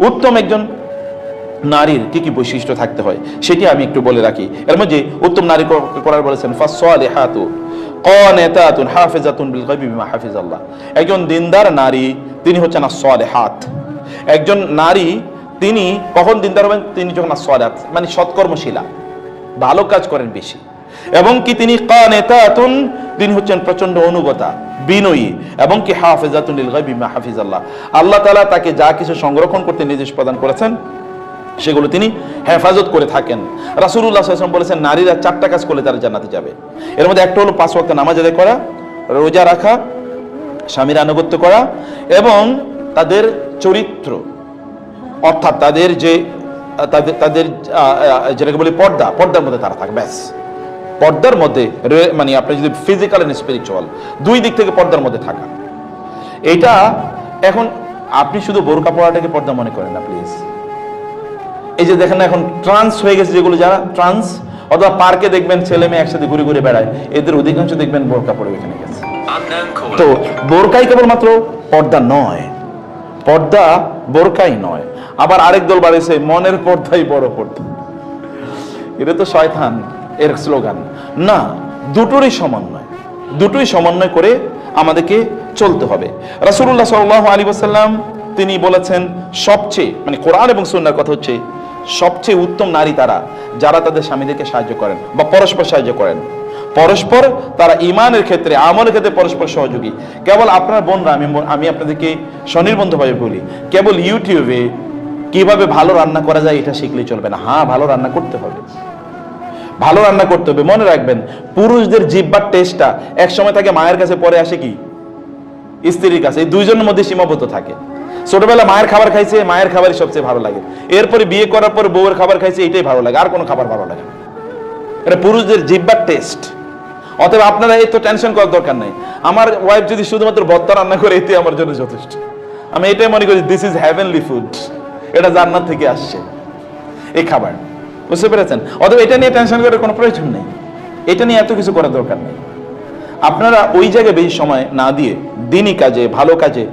উত্তম একজন নারীর কি কি বৈশিষ্ট্য থাকতে হয় সেটি আমি একটু বলে রাখি। এর মধ্যে উত্তম নারী করার বলেছেন ফাসসালিহাতু কানিতাতুন হাফিজাতুন বিল গায়বি বিমা হাফিজাল্লাহ। একজন দিনদার নারী তিনি হচ্ছেন as-সালিহাত। একজন নারী তিনি কখন দিনদার হবেন? তিনি যখন as-সালিহাত মানে সৎকর্মশীলা, ভালো কাজ করেন বেশি, এবং কি তিনি কানিতাতুন তিনি হচ্ছেন প্রচন্ড অনুগতা, বিনয়ী, এবং কি হাফিজাতুন লিল গায়বি বিমা হাফিজাল্লাহ। আল্লাহ তাআলা তাকে যা কিছু সংরক্ষণ করতে নির্দেশ প্রদান করেছেন সেগুলো তিনি হেফাজত করে থাকেন। রাসূলুল্লাহ সাল্লাল্লাহু আলাইহি ওয়াসাল্লাম বলেছেন নারীরা 4টা কাজ করলে তারা জান্নাতে যাবে। এর মধ্যে একটা হলো 5 ওয়াক্ত নামাজ আদায় করা, রোজা রাখা, স্বামীর আনুগত্য করা, এবং তাদের চরিত্র অর্থাৎ তাদের যে তাদের যেটাকে বলি পর্দার মধ্যে তারা থাকে। ব্যাস, পর্দার মধ্যে মানে আপনি যদি ফিজিক্যাল এন্ড স্পিরিচুয়াল দুই দিক থেকে পর্দার মধ্যে থাকা, এটা এখন আপনি শুধু বোরকা পরাটাকে পর্দা মনে করেন না প্লিজ। এই যে দেখেন না এখন ট্রান্স হয়ে গেছে, যেগুলো যারা ট্রান্স অথবা পার্কে দেখবেন ছেলে মেয়ে একসাথে ঘুরে ঘুরে বেড়ায়, এদের অধিকাংশ দেখবেন বোরকা পরে এখানে গেছে। তো বোরকাই কেবলমাত্র পর্দা নয়, পর্দা বোরকাই নয়, আবার আরেক দল বাড়িয়েছে মনের পর্দাই বড় পর্দা। এটা তো শয়তান এর স্লোগান। না, দুটোরই সমন্বয় করে আমাদেরকে চলতে হবে। রাসূলুল্লাহ সাল্লাল্লাহু আলাইহি ওয়াসাল্লাম তিনি বলেছেন সবচেয়ে মানে কোরআন এবং সুন্নাহর কথা হচ্ছে সবচেয়ে উত্তম নারী তারা যারা তাদের স্বামীদেরকে সাহায্য করেন বা পরস্পর সাহায্য করেন, পরস্পর তারা ঈমানের ক্ষেত্রে আমলের ক্ষেত্রে পরস্পর সহযোগী। কেবল আপনার বোনরা, আমি আপনাদেরকে স্বনির্বন্ধভাবে বলি, কেবল ইউটিউবে কিভাবে ভালো রান্না করা যায় এটা শিখলেই চলবে না। হ্যাঁ, ভালো রান্না করতে হবে, ভালো রান্না করতে হবে। মনে রাখবেন পুরুষদের জিহ্বার টেস্টটা এক সময় থাকে মায়ের কাছে, পরে আসে কি স্ত্রীর কাছে। এই দুইজনের মধ্যে সীমাবদ্ধ থাকে। ছোটবেলা মায়ের খাবার খাইছে, মায়ের খাবারই সবচেয়ে ভালো লাগে। এরপরে বিয়ে করার পর বউয়ের খাবার খাইছে, এটাই ভালো লাগে, আর কোনো খাবার ভালো লাগে না। এটা পুরুষদের জিহ্বার টেস্ট। অতএব আপনারা এই তো টেনশন করার দরকার নাই। আমার ওয়াইফ যদি শুধুমাত্র ভর্তা রান্না করে, এতে আমার জন্য যথেষ্ট। আমি এটাই মনে করি দিস ইজ হেভেনলি ফুড, এটা জান্নাত থেকে আসছে এই খাবার, বুঝতে পেরেছেন? অতএব এটা নিয়ে টেনশন করার কোনো প্রয়োজন নেই, এটা নিয়ে এত কিছু করার দরকার নেই। আপনারা ওই জায়গায় বেশি সময় না দিয়ে দিনী কাজে, ভালো কাজে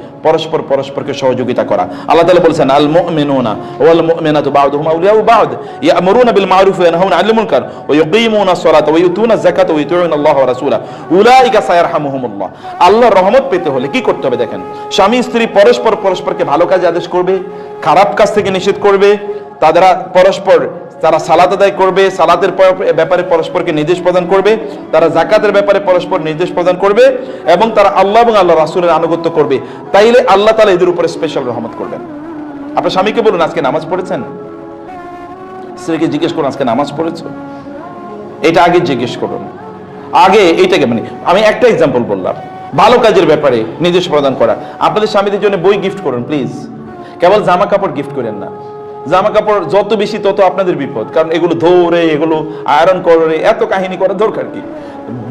পরস্পরকে সহযোগিতা করা। আল্লাহ তাআলা বলেছেন আল মুমিনুনা ওয়াল মুমিনাতু বা'দুহুম আউলিয়াউ বা'দ ইয়া'মুরুনা বিল মা'রুফি ওয়া ইয়ানহাউনা 'আনিল মুনকার ওয়া ইউকিমুনাস সালাতা ওয়া ইউতুনাজ যাকাতা ওয়া ইউতিউনা আল্লাহ ওয়া রাসূলা উলাইকা সায়ারহামুহুমুল্লাহ। আল্লাহর রহমত পেতে হলে কি করতে হবে দেখেন, স্বামী স্ত্রী পরস্পরকে ভালো কাজে আদেশ করবে, খারাপ কাজ থেকে নিষেধ করবে, তারা সালাত আদায় করবে, সালাতের ব্যাপারে পরস্পরকে নির্দেশ প্রদান করবে, তারা যাকাতের ব্যাপারে পরস্পর নির্দেশ প্রদান করবে, এবং তারা আল্লাহ এবং আল্লাহ রাসূলের আনুগত্য করবে। তাইলে আল্লাহ তাআলা এদের উপরে স্পেশাল রহমত করবেন। আপনার স্বামীকে বলুন আজকে নামাজ পড়েছেন, স্ত্রীকে জিজ্ঞেস করুন আজকে নামাজ পড়েছো, এটা আগে জিজ্ঞেস করুন। আগে এইটাকে মানে আমি একটা এক্সাম্পল বললাম, ভালো কাজের ব্যাপারে নির্দেশ প্রদান করা। আপনাদের স্বামীদের জন্য বই গিফট করুন প্লিজ, কেবল জামা কাপড় গিফট করেন না। জামা কাপড় যত বেশি তত আপনাদের বিপদ, কারণ এগুলো ধরে, এগুলো আয়রন করে, এত কাহিনী করার দরকার কি?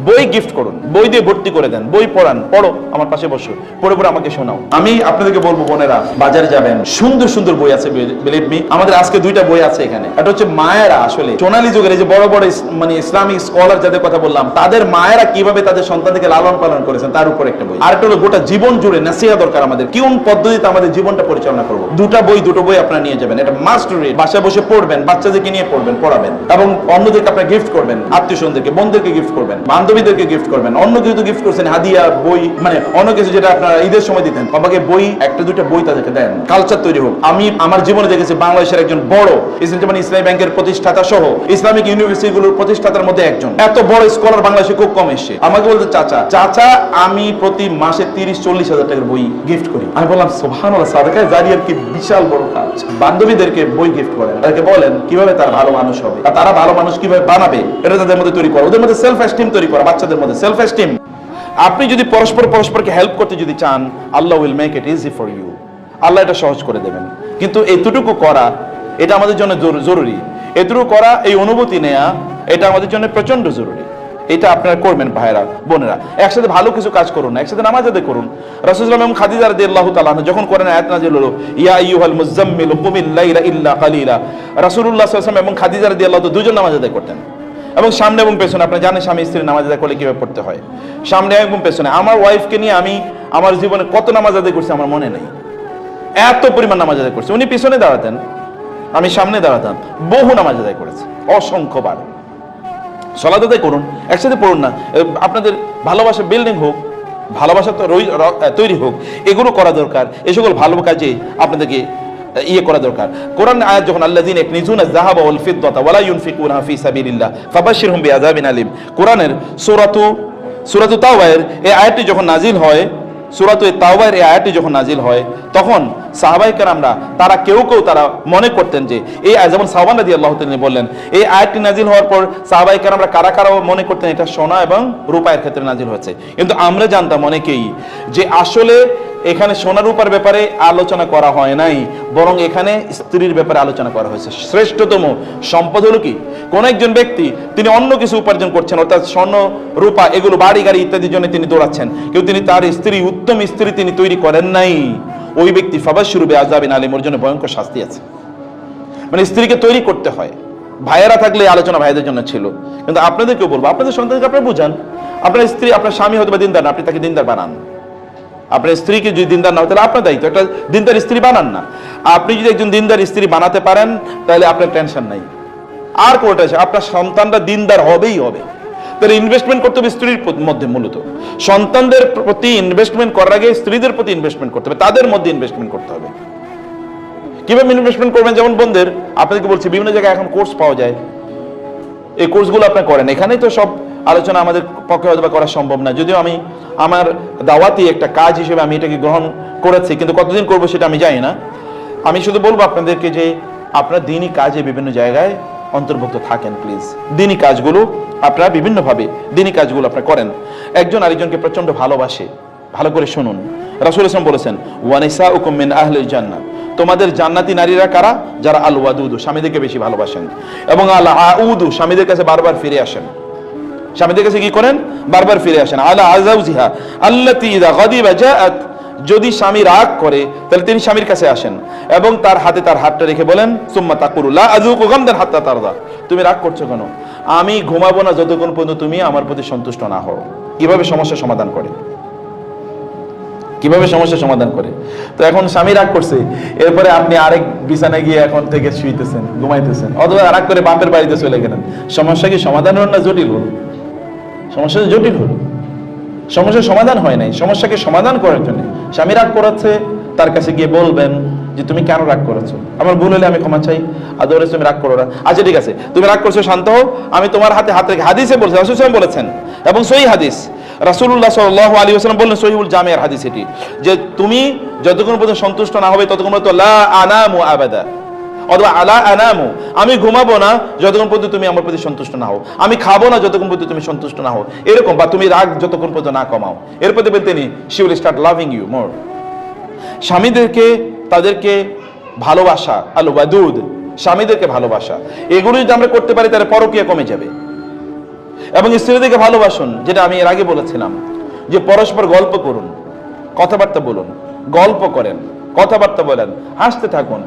বই গিফট করুন, বই দিয়ে ভর্তি করে দেন, বই পড়ান, পড়ো, আমার পাশে বসো, পড়ে আমাকে শোনাও। আমি আপনাদেরকে বলবো বোনেরা বাজারে যাবেন, সুন্দর সুন্দর বই আছে, বিলিভ মি। আমাদের আজকে 2টা বই আছে এখানে। এটা হচ্ছে মায়েরা আসলে সোনালী যুগের এই যে বড় বড় মানে ইসলামিক স্কলার যাদের কথা বললাম, তাদের মায়েরা কিভাবে তাদের সন্তানকে লালন পালন করেছেন তার উপর একটা বই। আরেকটা হলো গোটা জীবন জুড়ে নাসিহা দরকার আমাদের, কোন পদ্ধতিতে আমাদের জীবনটা পরিচালনা করবো। দুটো বই আপনারা নিয়ে যাবেন, এটা মাস্ট রিড। বাসায় বসে পড়বেন, বাচ্চাদেরকে নিয়ে পড়বেন, পড়াবেন, এবং অন্যদেরকে আপনারা গিফট করবেন, আত্মীয় স্বজনদেরকে, বোনদেরকে গিফট করবেন, বান্ধবীদেরকে গিফট করবেন। অন্য কিছু গিফট করছেন, হাদিয়া, বই, মানে অন্য কিছু যেটা আপনারা ঈদের সময় দিতেন, বাবাকে বই, 1-2টা বই তাদেরকে দেন, কালচার তৈরি হোক। আমি আমার জীবনে দেখেছি বাংলাদেশের একজন বড় ইসলামী ব্যাংকের প্রতিষ্ঠাতা সহ ইসলামিক ইউনিভার্সিটিগুলোর প্রতিষ্ঠাতার মধ্যে একজন, এত বড় স্কলার বাংলাদেশে খুব কম এসছে। আমাকে বলতে চাচা আমি প্রতি মাসে 30-40 হাজার টাকার বই গিফট করি। আমি বললাম সুবহানাল্লাহ, সাদাকায়ে জারিয়ার কি বিশাল বড় কাজ। বান্ধবীদেরকে বই গিফট করেন, তাদেরকে বলেন কিভাবে তারা ভালো মানুষ হবে, আর তারা ভালো মানুষ কিভাবে বানাবে, এটা তাদের মধ্যে তৈরি করা, ওদের মধ্যে সেলফ এস্টিম তৈরি করা, বাচ্চাদের মধ্যে সেলফ এস্টিম। আপনি যদি পরস্পরকে হেল্প করতে যদি চান, Allah will make it easy for you, Allah এটা সহজ করে দেবেন। কিন্তু এতটুকু করা এটা আমাদের জন্য জরুরি, এতটুকু করা, এই অনুভূতি নেয়া, এটা আমাদের জন্য প্রচন্ড জরুরি। এটা আপনারা করবেন ভাইরা বোনেরা, একসাথে ভালো কিছু কাজ করুন, একসাথে নামাজ আদায় করুন। রাসূলুল্লাহ এবং খাদিজা রাদিয়াল্লাহু তাআলা যখন কোরআনে আয়াত নাযিল হলো, ইয়া আইয়ুহাল মুযাম্মিল কুমিল লাইলা ইল্লা কালিলা, রাসূলুল্লাহ সাল্লাল্লাহু আলাইহি ওয়াসাল্লাম এবং খাদিজা রাদিয়াল্লাহু তাআলা দুজন নামাজ আদায় করতেন, এবং সামনে এবং পেছনে। আপনারা জানেন স্বামী স্ত্রী নামাজ আদায় করলে কিভাবে পড়তে হয়, সামনে এবং পেছনে। আমার ওয়াইফকে নিয়ে আমি আমার জীবনে কত নামাজ আদায় করছি আমার মনে নেই, এত পরিমাণ নামাজ আদায় করছে। উনি পিছনে দাঁড়াতেন, আমি সামনে দাঁড়াতাম, বহু নামাজ আদায় করেছে, অসংখ্যবার। সালাত আদায় করুন, একসাথে পড়ুন না। আপনাদের ভালোবাসা বিল্ডিং হোক, ভালোবাসা তো তৈরি হোক, এগুলো করা দরকার। এই সকল ভালো কাজে আপনাদেরকে করা দরকার। কোরআন আয়াত যখন আল্লাযীনা ইয়াকনিজুনা আয-যাহাবা ওয়াল ফিদ্দাতা ওয়া লা ইউনফিকুনা ফি সাবিলিল্লাহ ফাবাশশিরহুম বিআযাবিন আলীম, কোরআনের সূরাতু তাওবার এই আয়াতটি যখন নাজিল হয়, সূরাতু তাওবার এই আয়াতটি যখন নাজিল হয়, তখন সাহাবায়ে কেরামরা তারা কেউ তারা মনে করতেন যে এই যেমন সাওবান রাদিয়াল্লাহু তাআলা বললেন, এই আয়াতটি নাজিল হওয়ার পর সাহাবায়ে কেরামরা কারা মনে করতেন এটা সোনা এবং রূপার ক্ষেত্রে নাজিল হয়েছে। কিন্তু আমরা জানতাম অনেকেই যে আসলে এখানে সোনা রূপার ব্যাপারে আলোচনা করা হয় নাই, বরং এখানে স্ত্রীর ব্যাপারে আলোচনা করা হয়েছে। শ্রেষ্ঠতম সম্পদ হলো কি? কোন একজন ব্যক্তি তিনি অন্য কিছু উপার্জন করছেন, অর্থাৎ স্বর্ণ রূপা এগুলো বাড়ি গাড়ি ইত্যাদির জন্য তিনি দৌড়াচ্ছেন, কিন্তু তিনি তার স্ত্রী, উত্তম স্ত্রী তিনি তৈরি করেন নাই, ওই ব্যক্তি ফাবাশশিরু বিআযাবিন আলীম, ওর জন্য ভয়ঙ্কর শাস্তি আছে। মানে স্ত্রীকে তৈরি করতে হয়। ভাইয়েরা থাকলে আলোচনা ভাইদের জন্য ছিল, কিন্তু আপনাদেরকেও বলবো, আপনাদের সন্তানকে আপনারা বুঝান। আপনার স্ত্রী, আপনার স্বামী হয়তো বা দিনদার না, আপনি তাকে দিনদার বানান। আপনার স্ত্রীকে যদি দিনদার না হয় তাহলে আপনার দায়িত্ব, একটা দিনদার স্ত্রী বানান না। আপনি যদি একজন দিনদার স্ত্রী বানাতে পারেন তাহলে আপনার টেনশন নাই। আর কোনটা আছে, আপনার সন্তানরা দিনদার হবেই হবে। তাহলে ইনভেস্টমেন্ট করতে হবে স্ত্রীর মধ্যে। মূলত সন্তানদের প্রতি ইনভেস্টমেন্ট করার আগে স্ত্রীদের প্রতি ইনভেস্টমেন্ট করতে হবে, তাদের মধ্যে ইনভেস্টমেন্ট করতে হবে। কিভাবে ইনভেস্টমেন্ট করবেন? যেমন বন্ধুদের আপনাদেরকে বলছি, বিভিন্ন জায়গায় এখন কোর্স পাওয়া যায়, এই কোর্সগুলো আপনারা করেন। এখানেই তো সব আলোচনা আমাদের পক্ষে হয়তো করা সম্ভব না, যদিও আমি আমার দাওয়াতি একটা কাজ হিসেবে আমি এটাকে গ্রহণ করেছি, কিন্তু কতদিন করবো সেটা আমি জানি না। আমি শুধু বলবো আপনাদেরকে যে আপনারা দিনই কাজে বিভিন্ন জায়গায় অন্তর্ভুক্ত থাকেন প্লিজ। দিনই কাজগুলো আপনারা বিভিন্নভাবে দিনই কাজগুলো আপনারা করেন। একজন আরেকজনকে প্রচন্ড ভালোবাসে, ভালো করে শুনুন। রাসূল ইসলাম বলেছেন, ওয়া নিসাউকুম মিন আহলিল জান্নাহ, তোমাদের জান্নাতি নারীরা কারা? যারা আল ওয়াদুদু, স্বামীদেরকে বেশি ভালোবাসেন, এবং আল আউদু, স্বামীদের কাছে বারবার ফিরে আসেন। স্বামীদের কাছে কি করেন? বারবার ফিরে আসেন। আলা আযাউজিহা আল্লাতী ইযা গাদিবা জাআত, যদি স্বামী রাগ করে তাহলে তিনি স্বামীর কাছে আসেন এবং তার হাতে তার হাতটা রেখে বলেন, সুম্মা তাকুলু লা আযুকু গামদান হাত্তা তারদা, তুমি রাগ করছো কেন? আমি ঘুমাবো না যতক্ষণ পর্যন্ত তুমি আমার প্রতি সন্তুষ্ট না হও। কিভাবে সমস্যা সমাধান করে, কিভাবে সমস্যা সমাধান করে? তো এখন স্বামী রাগ করছে, এরপরে আপনি আরেক বিছানায় গিয়ে এখন থেকে শুইতেছেন, ঘুমাইতেছেন, অথবা রাগ করে বাপের বাড়িতে চলে গেলেন। সমস্যা কি সমাধান হল না জটিল হল? সমস্যা জটিল হল, সমস্যার সমাধান হয় নাই। সমস্যাকে সমাধান করার জন্য স্বামী রাগ করাচ্ছে, তার কাছে গিয়ে বলবেন যে তুমি কেন রাগ করেছো, আমার ভুল হলে আমি ক্ষমা চাই, আদরে তুমি রাগ করো না। আচ্ছা ঠিক আছে, তুমি রাগ করছো, শান্ত হও, আমি তোমার হাতে হাত রেখে, হাদিসে বলছে, রাসূল সাল্লাল্লাহু আলাইহি ওয়াসাল্লাম বলেছেন, এবং সহিহ হাদিস, রাসূলুল্লাহ সাল্লাল্লাহু আলাইহি ওয়াসাল্লাম বললেন, সহিহুল জামিআর হাদিস এটি, যে তুমি যতক্ষণ পর্যন্ত সন্তুষ্ট না হবে ততক্ষণ পর্যন্ত লা আনামু আবাদা, অথবা আলা আনামু, আমি ঘুমাবো না যতক্ষণ পর্যন্ত তুমি আমার প্রতি সন্তুষ্ট না হও, আমি খাবো না যতক্ষণ পর্যন্ত তুমি সন্তুষ্ট না হও, এরকম, বা তুমি রাগ যতক্ষণ পর্যন্ত না কমাও। এরপর দেখবেন তিনি she will start loving you more. স্বামীদেরকে, তাদেরকে ভালোবাসা, আল ওয়াদুদ, স্বামীদেরকে ভালোবাসা, এগুলো যদি আমরা করতে পারি তাহলে পরকীয়া কমে যাবে। এবং স্ত্রীদেরকে ভালোবাসুন, যেটা আমি এর আগে বলেছিলাম, যে পরস্পর গল্প করুন, কথাবার্তা বলুন, গল্প করেন, কথাবার্তা বলেন, হাসতে থাকুন।